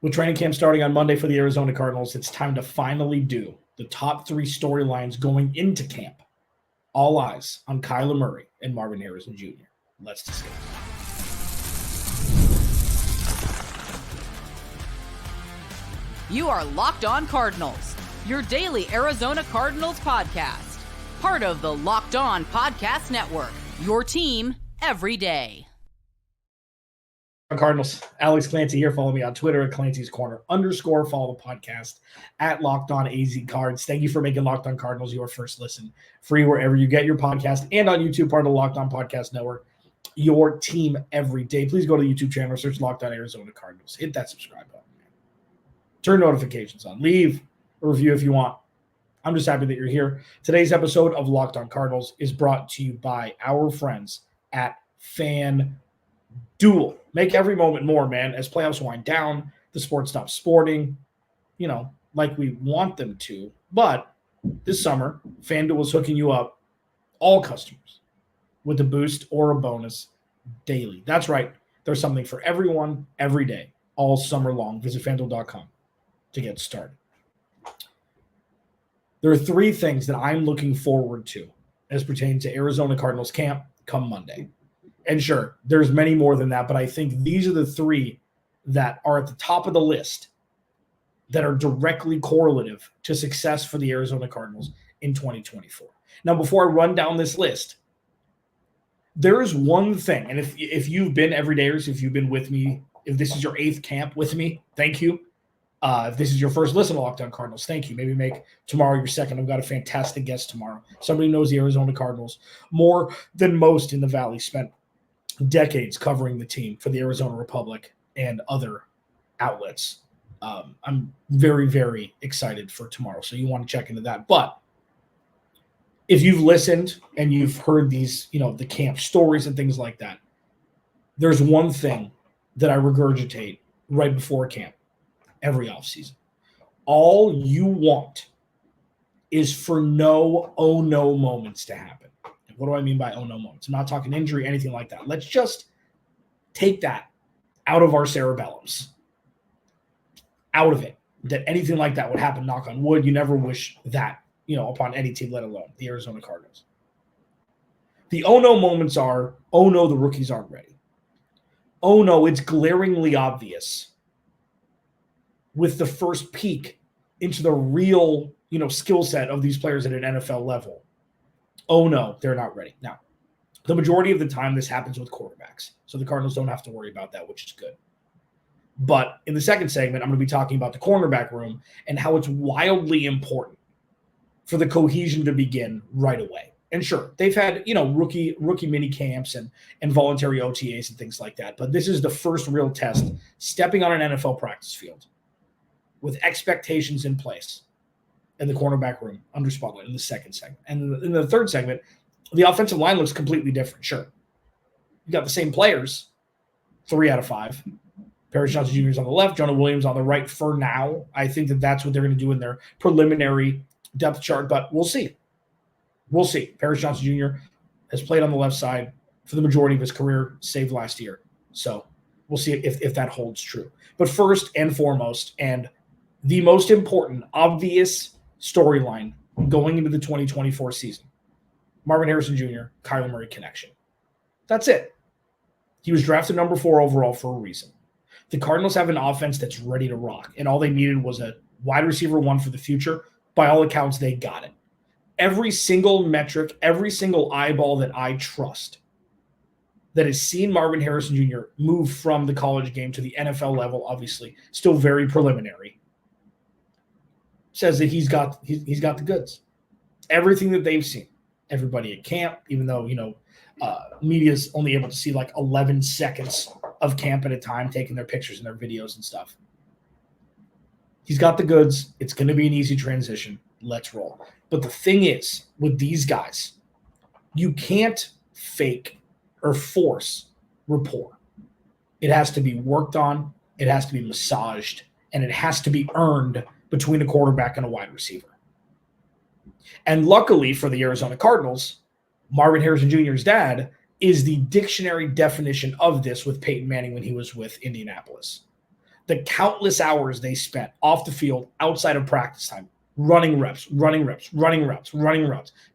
With training camp starting on Monday for the Arizona Cardinals, it's time to finally do the top 3 storylines going into camp. All eyes on Kyler Murray and Marvin Harrison Jr. Let's discuss. You are Locked On Cardinals, your daily Arizona Cardinals podcast. Part of the Locked On Podcast Network, your team every day. Cardinals, Alex Clancy here. Follow me on Twitter at Clancy's Corner _. Follow the podcast at Locked On AZ Cards. Thank you for making Locked On Cardinals your first listen, free wherever you get your podcast, and on YouTube, part of the Locked On Podcast Network, your team every day. Please go to the YouTube channel, search Locked On Arizona Cardinals. Hit that subscribe button. Turn notifications on. Leave a review if you want. I'm just happy that you're here. Today's episode of Locked On Cardinals is brought to you by our friends at FanDuel. Make every moment more, man. As playoffs wind down, the sport stops sporting, like we want them to. But this summer, FanDuel is hooking you up, all customers, with a boost or a bonus daily. That's right. There's something for everyone, every day, all summer long. Visit FanDuel.com to get started. There are 3 things that I'm looking forward to as pertains to Arizona Cardinals camp come Monday. And sure, there's many more than that, but I think these are the 3 that are at the top of the list that are directly correlative to success for the Arizona Cardinals in 2024. Now, before I run down this list, there is one thing, and if you've been everydayers, if you've been with me, if this is your 8th camp with me, thank you. If this is your first listen to Locked On Cardinals, thank you. Maybe make tomorrow your second. I've got a fantastic guest tomorrow. Somebody knows the Arizona Cardinals more than most in the Valley, spent decades covering the team for the Arizona Republic and other outlets. I'm very, very excited for tomorrow, so you want to check into that. But if you've listened and you've heard these, the camp stories and things like that, there's one thing that I regurgitate right before camp every offseason. All you want is for no oh no moments to happen. What do I mean by oh no moments? I'm not talking injury, anything like that. Let's just take that out of our cerebellums. Out of it. That anything like that would happen, knock on wood. You never wish that, upon any team, let alone the Arizona Cardinals. The oh no moments are, oh no, the rookies aren't ready. Oh no, it's glaringly obvious with the first peek into the real, skill set of these players at an NFL level. Oh, no, they're not ready. Now, the majority of the time, this happens with quarterbacks. So the Cardinals don't have to worry about that, which is good. But in the second segment, I'm going to be talking about the cornerback room and how it's wildly important for the cohesion to begin right away. And sure, they've had, rookie mini camps and voluntary OTAs and things like that. But this is the first real test, stepping on an NFL practice field with expectations in place. In the cornerback room, under spotlight in the second segment. And in the third segment, the offensive line looks completely different, sure. You got the same players, 3 out of 5. Paris Johnson Jr. is on the left, Jonah Williams on the right for now. I think that's what they're going to do in their preliminary depth chart, but we'll see. We'll see. Paris Johnson Jr. has played on the left side for the majority of his career, save last year. So we'll see if that holds true. But first and foremost, and the most important, obvious storyline going into the 2024 season, Marvin Harrison Jr., Kyler Murray connection. That's it. He was drafted number 4 overall for a reason. The Cardinals have an offense that's ready to rock, and all they needed was a wide receiver 1 for the future. By all accounts, they got it. Every single metric, every single eyeball that I trust that has seen Marvin Harrison Jr. move from the college game to the NFL level, obviously, still very preliminary, says that he's got the goods. Everything that they've seen, everybody at camp, even though, media's only able to see like 11 seconds of camp at a time, taking their pictures and their videos and stuff. He's got the goods. It's going to be an easy transition. Let's roll. But the thing is, with these guys, you can't fake or force rapport. It has to be worked on. It has to be massaged, and it has to be earned between a quarterback and a wide receiver. And luckily for the Arizona Cardinals, Marvin Harrison Jr.'s dad is the dictionary definition of this with Peyton Manning when he was with Indianapolis. the countless hours they spent off the field outside of practice time, running reps,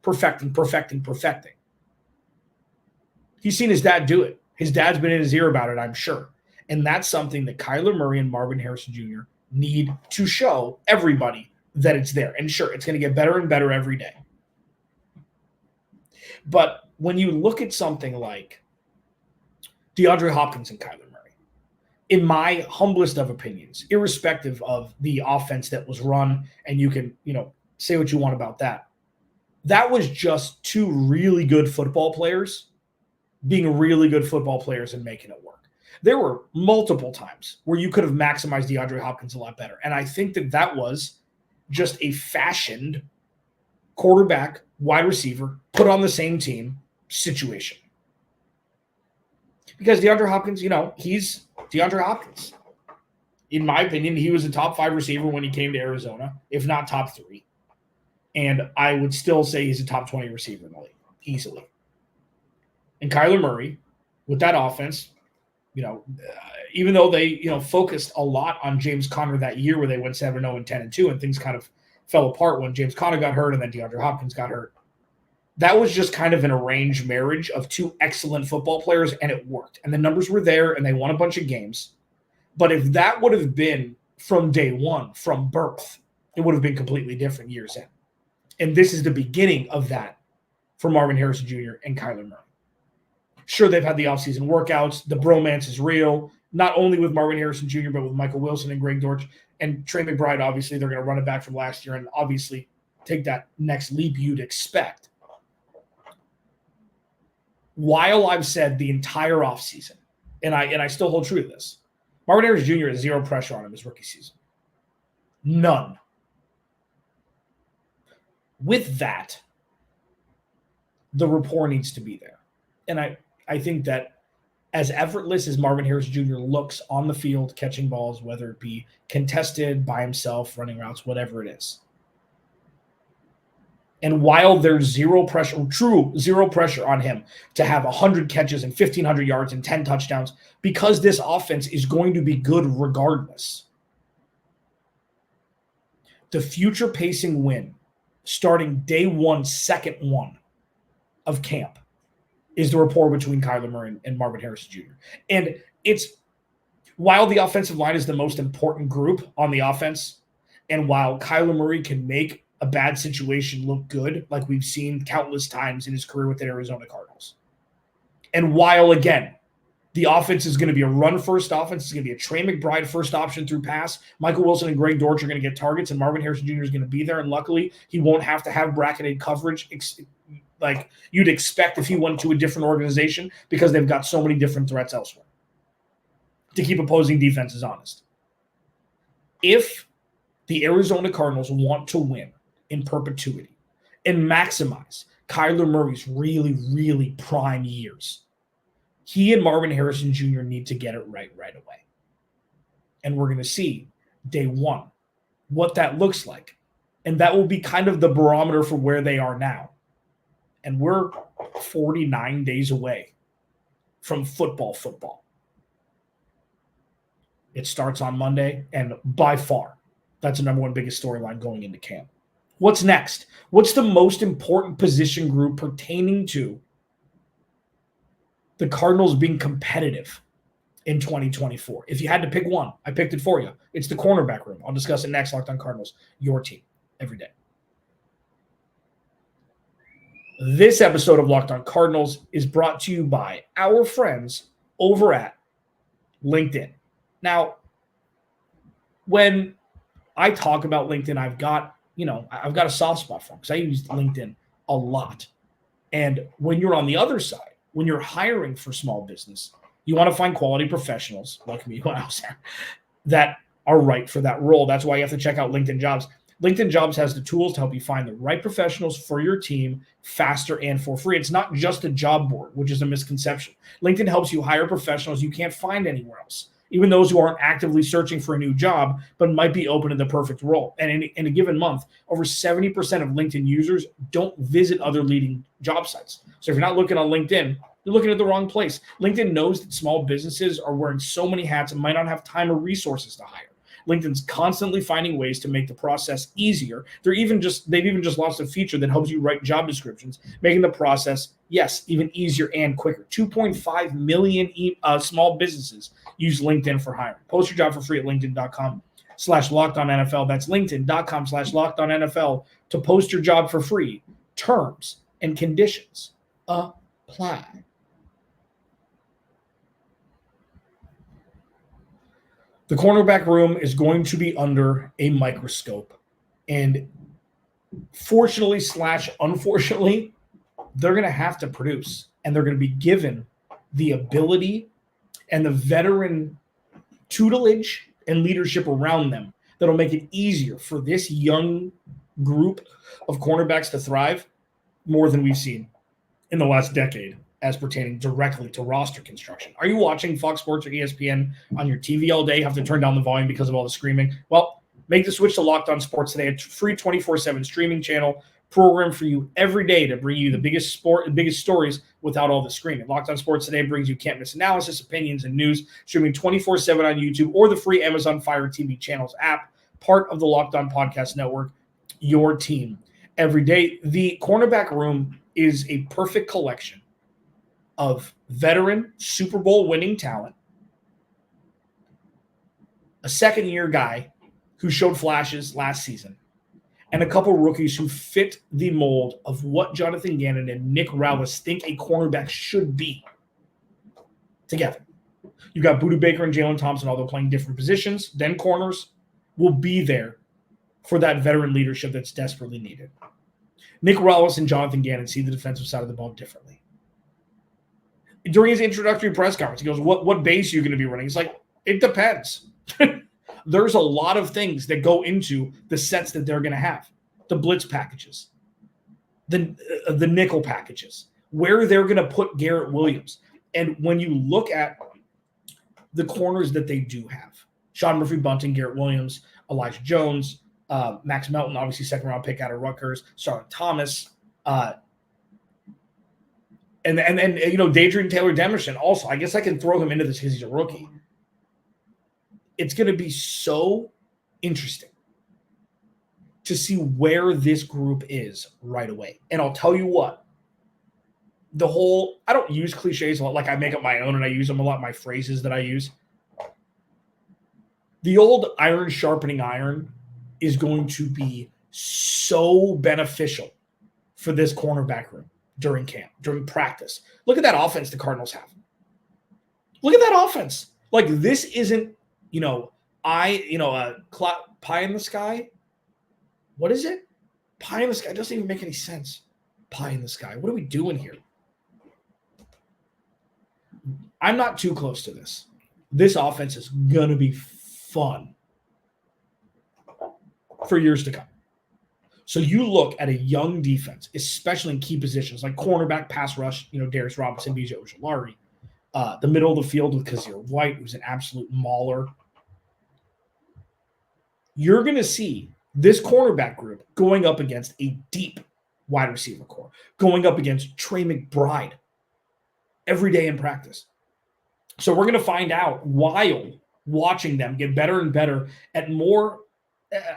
perfecting. He's seen his dad do it. His dad's been in his ear about it, I'm sure. And that's something that Kyler Murray and Marvin Harrison Jr. need to show everybody that it's there. And sure, it's going to get better and better every day. But when you look at something like DeAndre Hopkins and Kyler Murray, in my humblest of opinions, irrespective of the offense that was run, and you can, say what you want about that, that was just two really good football players being really good football players and making it work. There were multiple times where you could have maximized DeAndre Hopkins a lot better. And I think that was just a fashioned quarterback, wide receiver, put on the same team situation. Because DeAndre Hopkins, he's DeAndre Hopkins. In my opinion, he was a top 5 receiver when he came to Arizona, if not top 3. And I would still say he's a top 20 receiver in the league, easily. And Kyler Murray, with that offense, even though they, focused a lot on James Conner that year where they went 7-0 and 10-2, and things kind of fell apart when James Conner got hurt and then DeAndre Hopkins got hurt. That was just kind of an arranged marriage of two excellent football players, and it worked. And the numbers were there, and they won a bunch of games. But if that would have been from day one, from birth, it would have been completely different years in. And this is the beginning of that for Marvin Harrison Jr. and Kyler Murray. Sure, they've had the offseason workouts. The bromance is real, not only with Marvin Harrison Jr., but with Michael Wilson and Greg Dortch. And Trey McBride, obviously, they're going to run it back from last year and obviously take that next leap you'd expect. While I've said the entire offseason, and I still hold true to this, Marvin Harrison Jr. has zero pressure on him his rookie season. None. With that, the rapport needs to be there. And I think that as effortless as Marvin Harrison Jr. looks on the field catching balls, whether it be contested, by himself, running routes, whatever it is, and while there's zero pressure on him to have 100 catches and 1,500 yards and 10 touchdowns, because this offense is going to be good regardless, the future pacing win starting day one, second one of camp is the rapport between Kyler Murray and Marvin Harrison Jr. And while the offensive line is the most important group on the offense, and while Kyler Murray can make a bad situation look good, like we've seen countless times in his career with the Arizona Cardinals. And while, again, the offense is going to be a run-first offense, it's going to be a Trey McBride first option through pass, Michael Wilson and Greg Dortch are going to get targets, and Marvin Harrison Jr. is going to be there, and luckily he won't have to have bracketed coverage like you'd expect if he went to a different organization, because they've got so many different threats elsewhere to keep opposing defenses honest. If the Arizona Cardinals want to win in perpetuity and maximize Kyler Murray's really, really prime years, he and Marvin Harrison Jr. need to get it right away. And we're going to see day one what that looks like. And that will be kind of the barometer for where they are now. And we're 49 days away from football. It starts on Monday, and by far, that's the number one biggest storyline going into camp. What's next? What's the most important position group pertaining to the Cardinals being competitive in 2024? If you had to pick one, I picked it for you. It's the cornerback room. I'll discuss it next. Locked on Cardinals, your team every day. This episode of Locked on Cardinals is brought to you by our friends over at LinkedIn. Now, when I talk about LinkedIn, I've got a soft spot for them because I use LinkedIn a lot. And when you're on the other side, when you're hiring for small business, you want to find quality professionals like me when I was there that are right for that role. That's why you have to check out LinkedIn Jobs. LinkedIn Jobs has the tools to help you find the right professionals for your team faster and for free. It's not just a job board, which is a misconception. LinkedIn helps you hire professionals you can't find anywhere else, even those who aren't actively searching for a new job, but might be open to the perfect role. And in a given month, over 70% of LinkedIn users don't visit other leading job sites. So if you're not looking on LinkedIn, You're looking at the wrong place. LinkedIn knows that small businesses are wearing so many hats and might not have time or resources to hire. LinkedIn's constantly finding ways to make the process easier. They've even just launched a feature that helps you write job descriptions, making the process, yes, even easier and quicker. 2.5 million small businesses use LinkedIn for hiring. Post your job for free at linkedin.com/LockedOnNFL. That's linkedin.com/LockedOnNFL to post your job for free. Terms and conditions apply. The cornerback room is going to be under a microscope. And fortunately / unfortunately, they're going to have to produce. And they're going to be given the ability and the veteran tutelage and leadership around them that'll make it easier for this young group of cornerbacks to thrive more than we've seen in the last decade, as pertaining directly to roster construction. Are you watching Fox Sports or ESPN on your TV all day, have to turn down the volume because of all the screaming? Well, make the switch to Locked On Sports today, a free 24/7 streaming channel program for you every day to bring you the biggest stories without all the screaming. Locked On Sports today brings you can't miss analysis, opinions, and news, streaming 24/7 on YouTube or the free Amazon Fire TV channels app, part of the Locked On Podcast Network, your team every day. The cornerback room is a perfect collection of veteran Super Bowl winning talent, a second-year guy who showed flashes last season, and a couple rookies who fit the mold of what Jonathan Gannon and Nick Rallis think a cornerback should be together. You got Budda Baker and Jalen Thompson, although playing different positions than corners, will be there for that veteran leadership that's desperately needed. Nick Rallis and Jonathan Gannon see the defensive side of the ball differently. During his introductory press conference, he goes, what base are you going to be running? He's like, it depends. There's a lot of things that go into the sets that they're going to have. The blitz packages, the nickel packages, where they're going to put Garrett Williams. And when you look at the corners that they do have, Sean Murphy-Bunting, Garrett Williams, Elijah Jones, Max Melton, obviously second-round pick out of Rutgers, Starlin Thomas, and Dadrian Taylor Demerson also. I guess I can throw him into this because he's a rookie. It's going to be so interesting to see where this group is right away. And I'll tell you what, I don't use cliches a lot. Like, I make up my own and I use them a lot, my phrases that I use. The old iron sharpening iron is going to be so beneficial for this cornerback room during camp, during practice. Look at that offense the Cardinals have. Look at that offense. Like, this isn't, pie in the sky. What is it? Pie in the sky. It doesn't even make any sense. Pie in the sky. What are we doing here? I'm not too close to this. This offense is going to be fun for years to come. So you look at a young defense, especially in key positions like cornerback, pass rush, Darius Robinson, B.J. Ojulari, the middle of the field with Kazir White, who's an absolute mauler. You're going to see this cornerback group going up against a deep wide receiver core, going up against Trey McBride every day in practice. So we're going to find out while watching them get better and better at more,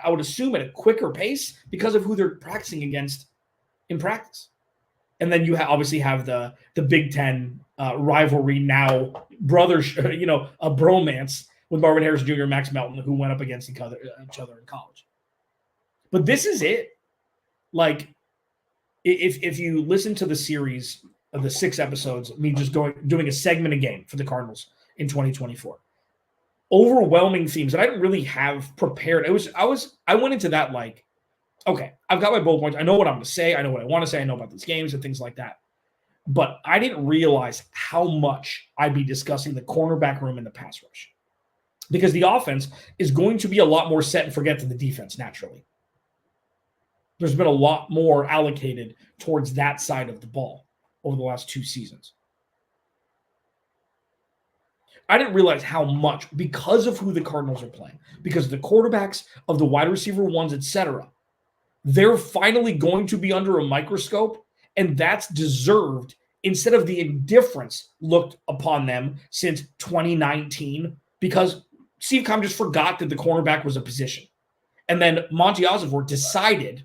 I would assume, at a quicker pace because of who they're practicing against in practice. And then you obviously have the Big Ten rivalry now, brothers, a bromance with Marvin Harrison Jr. and Max Melton, who went up against each other in college. But this is it. Like, if you listen to the series of the 6 episodes, me just doing a segment a game for the Cardinals in 2024, overwhelming themes that I didn't really have prepared. I went into that like, okay, I've got my bullet points. I know what I'm going to say. I know what I want to say. I know about these games and things like that. But I didn't realize how much I'd be discussing the cornerback room and the pass rush, because the offense is going to be a lot more set and forget than the defense naturally. There's been a lot more allocated towards that side of the ball over the last 2 seasons. I didn't realize how much, because of who the Cardinals are playing, because of the quarterbacks, of the wide receiver ones, etc., they're finally going to be under a microscope, and that's deserved instead of the indifference looked upon them since 2019, because Steve Keim just forgot that the cornerback was a position. And then Monty Ossenfort decided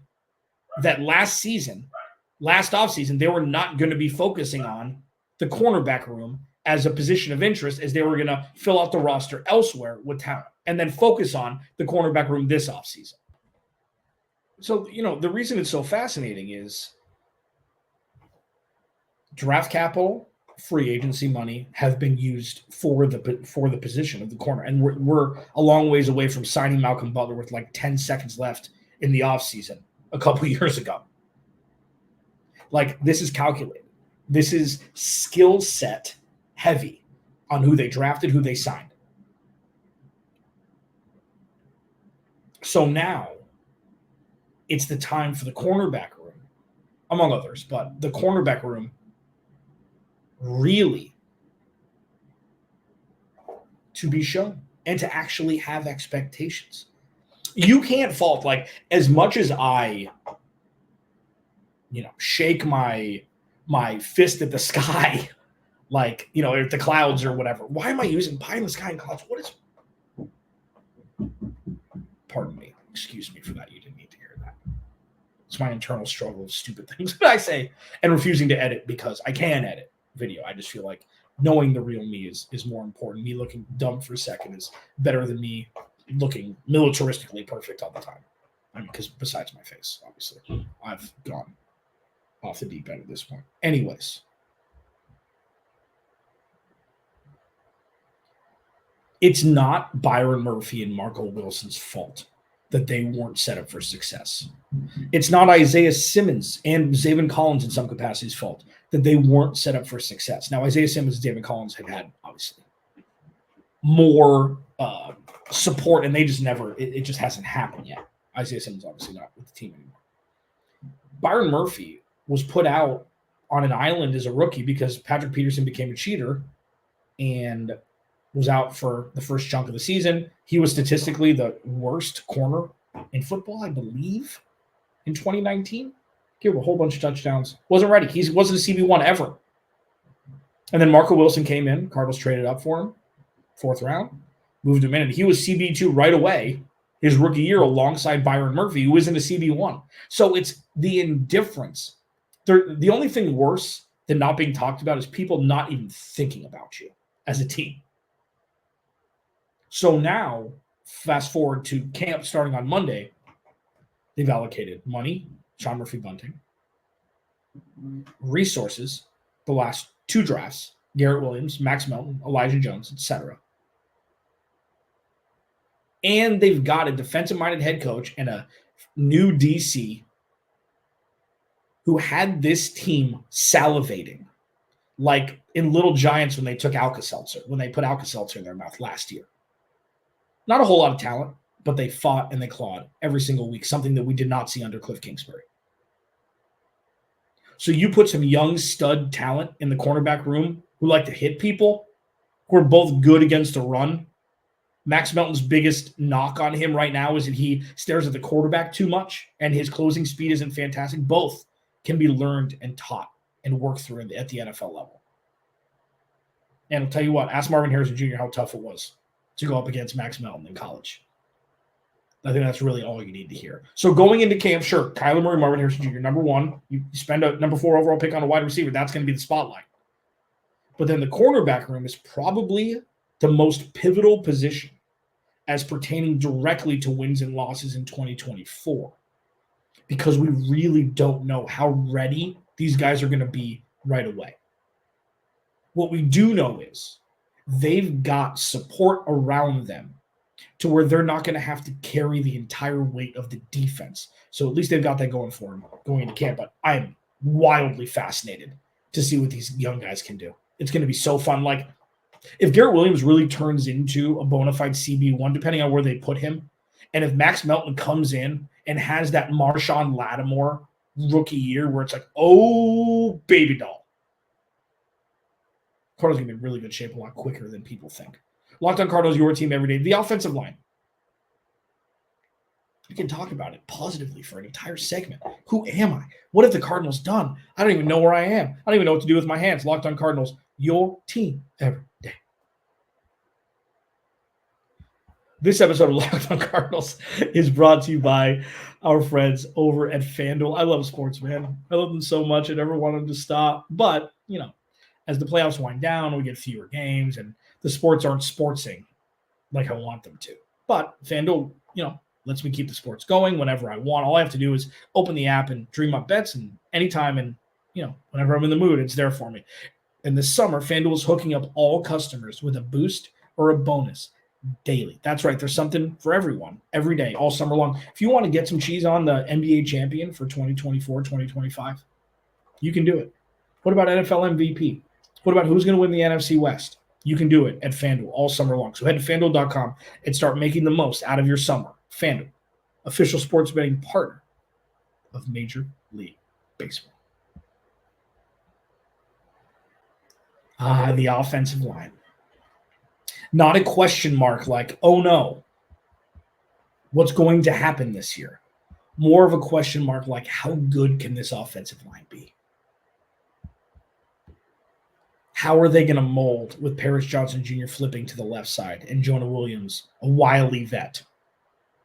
that last offseason, they were not going to be focusing on the cornerback room as a position of interest, as they were going to fill out the roster elsewhere with talent and then focus on the cornerback room this offseason. So, the reason it's so fascinating is draft capital, free agency money have been used for the position of the corner. And we're a long ways away from signing Malcolm Butler with like 10 seconds left in the offseason a couple of years ago. Like, this is calculated. This is skill set heavy on who they drafted, who they signed. So now it's the time for the cornerback room, among others, but the cornerback room really to be shown and to actually have expectations. You can't fault, like, as much as I, shake my fist at the sky, like, at the clouds or whatever. Why am I using pie in the sky and clouds? What is, pardon me, excuse me for that. You didn't need to hear that. It's my internal struggle of stupid things that I say and refusing to edit because I can edit video. I just feel like knowing the real me is more important. Me looking dumb for a second is better than me looking militaristically perfect all the time. I mean, because besides my face, obviously, I've gone off the deep end at this point. Anyways, it's not Byron Murphy and Marco Wilson's fault that they weren't set up for success. It's not Isaiah Simmons and Zaven Collins in some capacity's fault that they weren't set up for success. Now, Isaiah Simmons and Zaven Collins have had, obviously, more support, and they just never, it just hasn't happened yet. Isaiah Simmons obviously not with the team anymore. Byron Murphy was put out on an island as a rookie because Patrick Peterson became a cheater and was out for the first chunk of the season. He was statistically the worst corner in football, I believe, in 2019. Gave a whole bunch of touchdowns. Wasn't ready. He wasn't a CB1 ever. And then Marco Wilson came in. Cardinals traded up for him, 4th round, moved him in, and he was CB2 right away his rookie year alongside Byron Murphy, who isn't a CB1. So it's the indifference. The only thing worse than not being talked about is people not even thinking about you as a team. So now, fast forward to camp starting on Monday, they've allocated money, Sean Murphy-Bunting, resources, the last 2 drafts, Garrett Williams, Max Melton, Elijah Jones, etc. And they've got a defensive-minded head coach and a new DC who had this team salivating, like in Little Giants when they took Alka-Seltzer, when they put Alka-Seltzer in their mouth last year. Not a whole lot of talent, but they fought and they clawed every single week, something that we did not see under Cliff Kingsbury. So you put some young stud talent in the cornerback room who like to hit people, who are both good against the run. Max Melton's biggest knock on him right now is that he stares at the quarterback too much and his closing speed isn't fantastic. Both can be learned and taught and worked through at the NFL level. And I'll tell you what, ask Marvin Harrison Jr. how tough it was to go up against Max Melton in college. I think that's really all you need to hear. So going into camp, sure, Kyler Murray, Marvin Harrison Jr., number 1. You spend a number 4 overall pick on a wide receiver. That's going to be the spotlight. But then the cornerback room is probably the most pivotal position as pertaining directly to wins and losses in 2024. Because we really don't know how ready these guys are going to be right away. What we do know is they've got support around them to where they're not going to have to carry the entire weight of the defense. So at least they've got that going for them going into camp. But I'm wildly fascinated to see what these young guys can do. It's going to be so fun. Like, if Garrett Williams really turns into a bona fide CB1, depending on where they put him, and if Max Melton comes in and has that Marshawn Lattimore rookie year where it's like, oh, baby doll, Cardinals going to be in really good shape a lot quicker than people think. Locked On Cardinals, your team every day. The offensive line. We can talk about it positively for an entire segment. Who am I? What have the Cardinals done? I don't even know where I am. I don't even know what to do with my hands. Locked On Cardinals, your team every day. This episode of Locked On Cardinals is brought to you by our friends over at FanDuel. I love sports, man. I love them so much. I never want them to stop. But, as the playoffs wind down, we get fewer games, and the sports aren't sportsing like I want them to. But FanDuel, lets me keep the sports going whenever I want. All I have to do is open the app and dream up bets, and anytime and, whenever I'm in the mood, it's there for me. And this summer, FanDuel is hooking up all customers with a boost or a bonus daily. That's right. There's something for everyone every day, all summer long. If you want to get some cheese on the NBA champion for 2024, 2025, you can do it. What about NFL MVP? What about who's going to win the NFC West? You can do it at FanDuel all summer long. So head to FanDuel.com and start making the most out of your summer. FanDuel, official sports betting partner of Major League Baseball. The offensive line. Not a question mark like, oh no, what's going to happen this year? More of a question mark like, how good can this offensive line be? How are they going to mold with Paris Johnson Jr. flipping to the left side and Jonah Williams, a wily vet,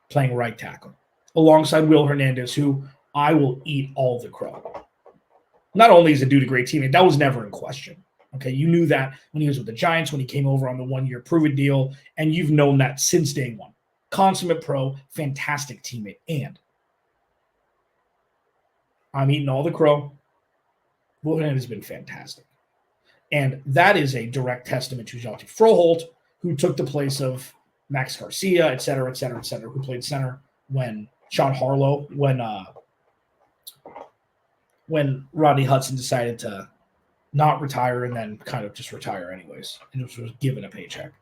playing right tackle, alongside Will Hernandez, who I will eat all the crow. Not only is a dude a great teammate, that was never in question. Okay, you knew that when he was with the Giants, when he came over on the one-year prove-it deal, and you've known that since day one. Consummate pro, fantastic teammate, and I'm eating all the crow. Will Hernandez has been fantastic. And that is a direct testament to Jacques Froholt, who took the place of Max Garcia, et cetera, who played center when Sean Harlow, when Rodney Hudson decided to not retire and then kind of just retire anyways, and was given a paycheck.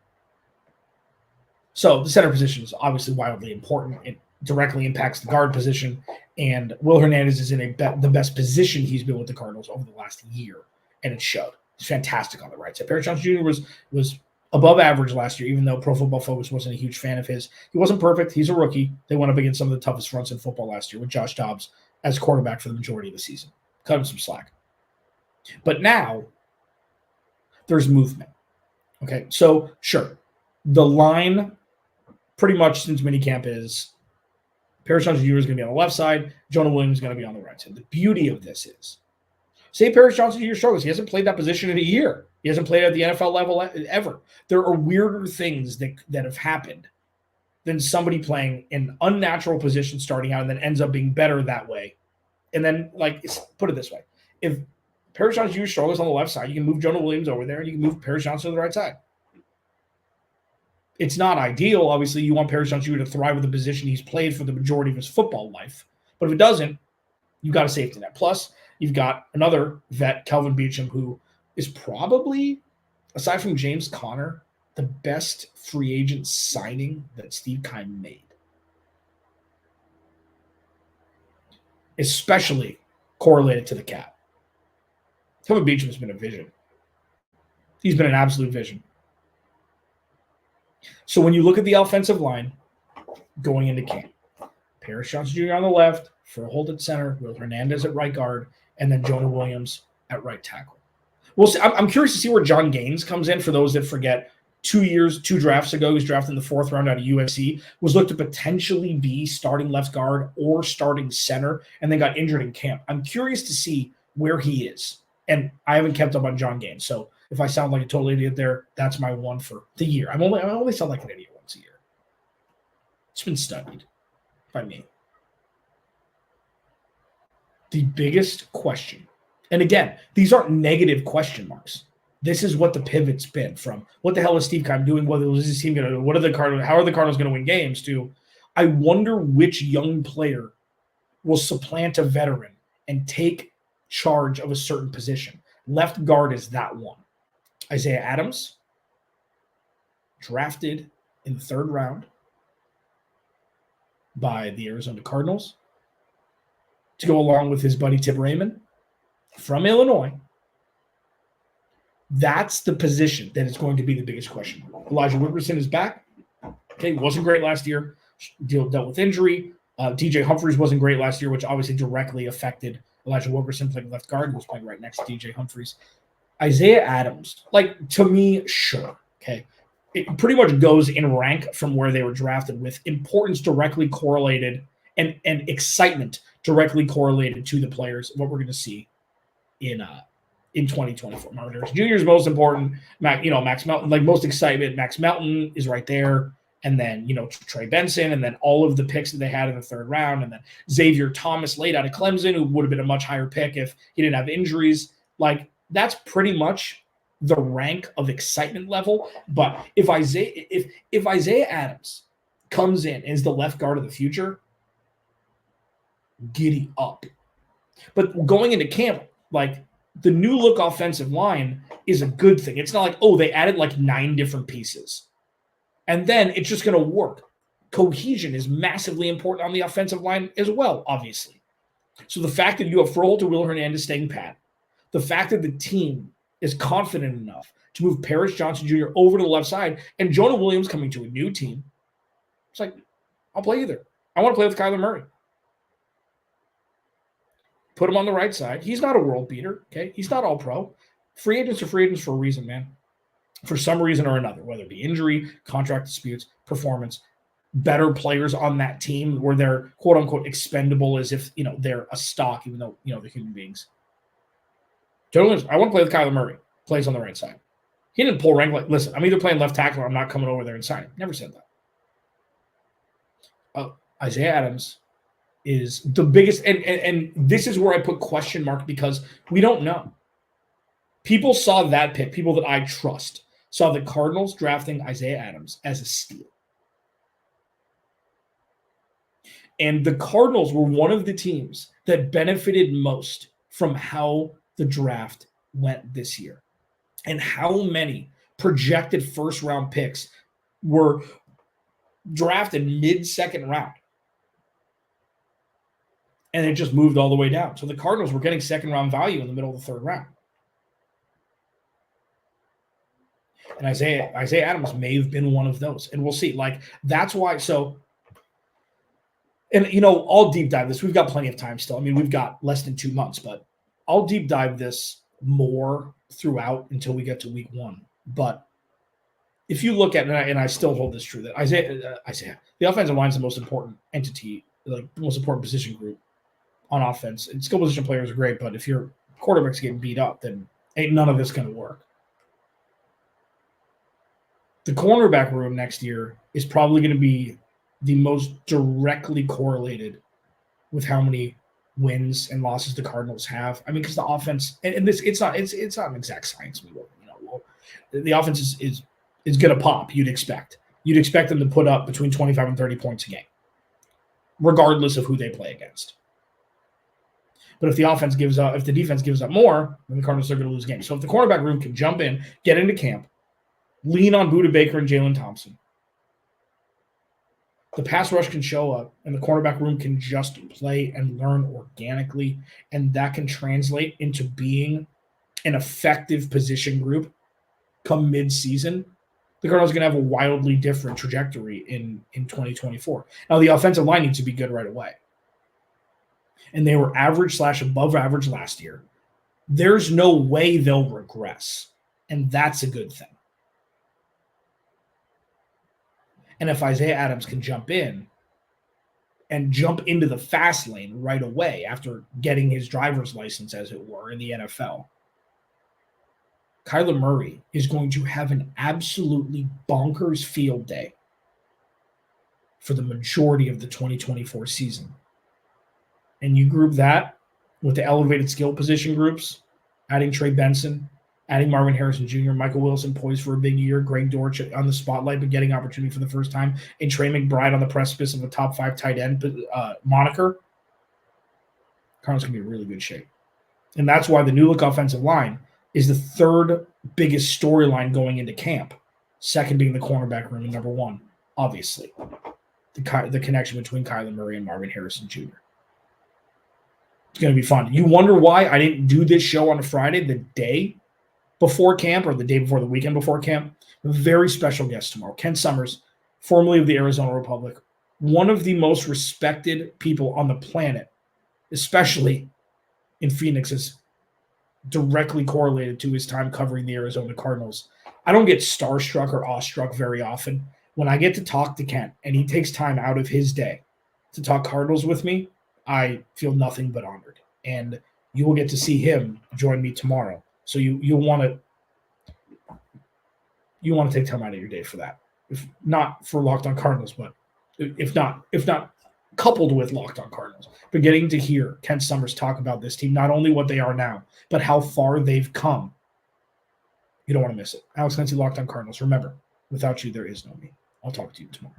So the center position is obviously wildly important. It directly impacts the guard position, and Will Hernandez is in the best position he's been with the Cardinals over the last year, and it showed. He's fantastic on the right side. Paris Johnson Jr. was above average last year, even though Pro Football Focus wasn't a huge fan of his. He wasn't perfect. He's a rookie. They went up against some of the toughest fronts in football last year with Josh Dobbs as quarterback for the majority of the season. Cut him some slack. But now there's movement. Okay, so sure, the line pretty much since minicamp is Paris Johnson Jr. is going to be on the left side, Jonah Williams is going to be on the right side. The beauty of this is, say Paris Johnson Jr. struggles. He hasn't played that position in a year. He hasn't played at the NFL level ever. There are weirder things that have happened than somebody playing an unnatural position starting out and then ends up being better that way. And then, put it this way. If Paris Johnson Jr. struggles on the left side, you can move Jonah Williams over there and you can move Paris Johnson to the right side. It's not ideal. Obviously, you want Paris Johnson Jr. to thrive with the position he's played for the majority of his football life. But if it doesn't, you've got a safety net. Plus, you've got another vet, Kelvin Beachum, who is probably, aside from James Conner, the best free agent signing that Steve Keim made. Especially correlated to the cap. Kelvin Beachum has been a vision. He's been an absolute vision. So when you look at the offensive line going into camp, Paris Johnson Jr. on the left, Froholt at center, Will Hernandez at right guard, and then Jonah Williams at right tackle. We'll see. I'm curious to see where John Gaines comes in. For those that forget, 2 drafts ago, he was drafted in the 4th round out of USC, was looked to potentially be starting left guard or starting center, and then got injured in camp. I'm curious to see where he is. And I haven't kept up on John Gaines. So if I sound like a total idiot there, that's my one for the year. I only sound like an idiot once a year. It's been studied by me. The biggest question, and again, these aren't negative question marks. This is what the pivot's been from what the hell is Steve Keim doing? What is his team going to do? How are the Cardinals going to win games? To I wonder which young player will supplant a veteran and take charge of a certain position. Left guard is that one. Isaiah Adams, drafted in the 3rd round by the Arizona Cardinals to go along with his buddy Tip Raymond from Illinois. That's the position that is going to be the biggest question. Elijah Wickerson is back. Okay, wasn't great last year. Dealt with injury. DJ Humphries wasn't great last year, which obviously directly affected Elijah Wilkerson playing left guard, who was playing right next to DJ Humphries. Isaiah Adams, like, to me, sure. Okay. It pretty much goes in rank from where they were drafted, with importance directly correlated and excitement directly correlated to the players, what we're going to see in 2024. Marvin Harrison Jr. is most important. Max Melton, like, most excitement. Max Melton is right there. And then, Trey Benson, and then all of the picks that they had in the third round. And then Xavier Thomas late out of Clemson, who would have been a much higher pick if he didn't have injuries. Like, that's pretty much the rank of excitement level. But if Isaiah Adams comes in as the left guard of the future, giddy up. But going into camp, like, the new look offensive line is a good thing. It's not like, oh, they added like 9 different pieces and then it's just going to work. Cohesion is massively important on the offensive line as well, obviously. So the fact that you have Froholt to Will Hernandez staying pat, the fact that the team is confident enough to move Paris Johnson Jr. over to the left side and Jonah Williams coming to a new team, it's like, I'll play either. I want to play with Kyler Murray. Put him on the right side. He's not a world beater, okay? He's not all pro. Free agents are free agents for a reason, man. For some reason or another, whether it be injury, contract disputes, performance, better players on that team where they're quote-unquote expendable as if, they're a stock, even though, they're human beings. Gentlemen, I want to play with Kyler Murray. Plays on the right side. He didn't pull rank like, listen, I'm either playing left tackle or I'm not coming over there and signing. Never said that. Isaiah Adams is the biggest, and this is where I put question mark because we don't know. People saw that pick, people that I trust, saw the Cardinals drafting Isaiah Adams as a steal. And the Cardinals were one of the teams that benefited most from how the draft went this year and how many projected first-round picks were drafted mid-second round. And it just moved all the way down. So the Cardinals were getting second-round value in the middle of the third round. And Isaiah Adams may have been one of those. And we'll see. Like, that's why. So, and, I'll deep dive this. We've got plenty of time still. I mean, we've got less than 2 months, but I'll deep dive this more throughout until we get to week 1. But if you look at, and I still hold this true, that Isaiah, the offensive line is the most important entity, like the most important position group on offense. And skill position players are great, but if your quarterback's getting beat up, then ain't none of this going to work. The cornerback room next year is probably going to be the most directly correlated with how many wins and losses the Cardinals have. I mean, because the offense, and this, it's not an exact science. The offense is going to pop. You'd expect them to put up between 25 and 30 points a game, regardless of who they play against. But if the defense gives up more, then the Cardinals are going to lose games. So if the cornerback room can jump in, get into camp, lean on Budda Baker and Jalen Thompson, the pass rush can show up, and the cornerback room can just play and learn organically, and that can translate into being an effective position group come mid-season. The Cardinals are going to have a wildly different trajectory in 2024. Now, the offensive line needs to be good right away. And they were average/above average last year. There's no way they'll regress, and that's a good thing. And if Isaiah Adams can jump in and jump into the fast lane right away after getting his driver's license, as it were, in the NFL, Kyler Murray is going to have an absolutely bonkers field day for the majority of the 2024 season. And you group that with the elevated skill position groups, adding Trey Benson, adding Marvin Harrison Jr., Michael Wilson poised for a big year, Greg Dortch on the spotlight but getting opportunity for the first time, and Trey McBride on the precipice of a top 5 tight end moniker. Cardinals can be in really good shape. And that's why the new look offensive line is the third biggest storyline going into camp, second being the cornerback room, and number 1, obviously, the connection between Kyler Murray and Marvin Harrison Jr. It's going to be fun. You wonder why I didn't do this show on a Friday, the day before camp, or the day before the weekend before camp. A very special guest tomorrow, Ken Summers, formerly of the Arizona Republic, one of the most respected people on the planet, especially in Phoenix, is directly correlated to his time covering the Arizona Cardinals. I don't get starstruck or awestruck very often. When I get to talk to Kent and he takes time out of his day to talk Cardinals with me, I feel nothing but honored. And you will get to see him join me tomorrow. So you'll want to take time out of your day for that. If not for Locked On Cardinals, but if not coupled with Locked On Cardinals. But getting to hear Kent Summers talk about this team, not only what they are now, but how far they've come. You don't want to miss it. Alex Clancy, Locked On Cardinals. Remember, without you, there is no me. I'll talk to you tomorrow.